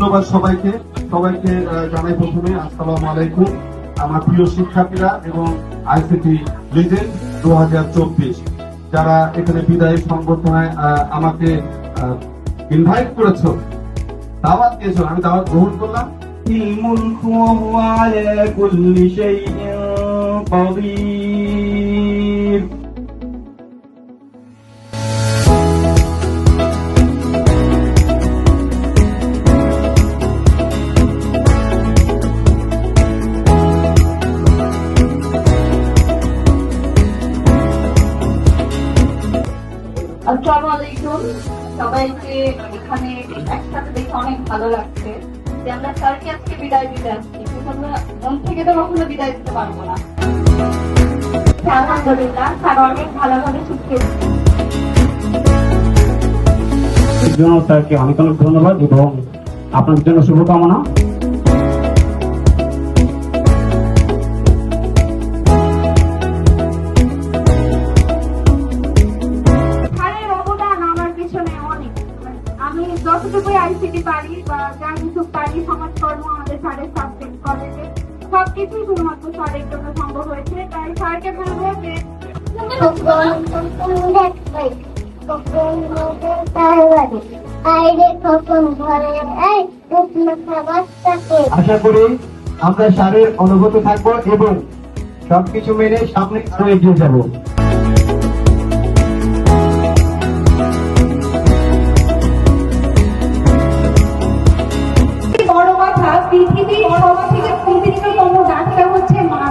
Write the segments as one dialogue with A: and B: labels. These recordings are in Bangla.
A: ধন্যবাদ সবাইকে জানাই প্রথমে আসসালামু আলাইকুম। আমার প্রিয় শিক্ষার্থীরা এবং আইসিটি লিজেন্ড 2024 যারা এখানে বিদায়ী সংবর্ধনায় আমাকে ইনভাইট করেছো, দাওয়াত দিয়েছো, আমি দাওয়াত গ্রহণ করলাম।
B: الملك وهو على كل شيء قدير
C: আসসালামু আলাইকুম সবাইকে। এখানে একসাথে দেখে অনেক ভালো লাগছে যে আমরা স্যারকে আজকে বিদায় দিতে আসছি, কিন্তু আমরা মন থেকে তো কখনো বিদায় দিতে পারবো না। আলহামদুলিল্লাহ, স্যার অনেক ভালোভাবে শিখিয়েছে।
B: জন্য স্যারকে অনেক অনেক ধন্যবাদ এবং আপনার জন্য শুভকামনা।
C: আমি যতটুকু আইসিটি পারি বা যা কিছু পারি সমাজকর্ম আমাদের স্যারের সাবজেক্ট কলেজে সবকিছুই শুধুমাত্র স্যারের জন্য সম্ভব হয়েছে। তাই স্যারকে বলবো যে
B: আশা করি আমরা স্যারের অনুগত থাকবো এবং সবকিছু মেনে সামনে আরো এগিয়ে যাবো।
C: বড় কথা, পৃথিবীর সবথেকে পবিত্রতম ডাক্তার হচ্ছে মা,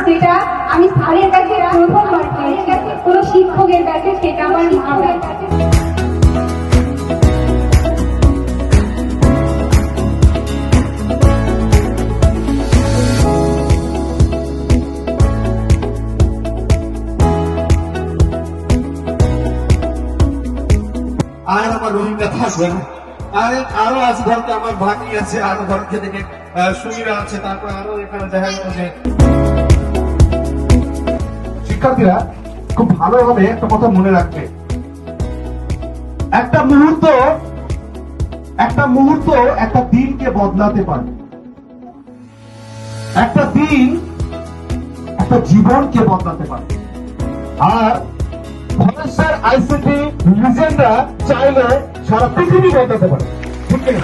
C: যেটা আমি স্যারের কাছে প্রথমবার পেয়েছি, কোনো শিক্ষকের কাছে, সেটা আমার মা কাছে।
A: আর আমার রোহিঙ্গা থাকবে না, আরো আছে ধরতে আমার ভাগ্নি আছে, আরো ধরতে থেকে সুমিরা আছে, তারপর আরো এখানে দেখা যাচ্ছে। শিক্ষার্থীরা খুব ভালোভাবে একটা কথা মনে রাখবে, একটা মুহূর্ত একটা দিনকে বদলাতে পারে, একটা দিন একটা জীবনকে বদলাতে পারে। আর ভলেশ্বর আইসিটি লিজেন্ডরা চাইলে সারা পৃথিবী বদলাতে পারে, ঠিক না?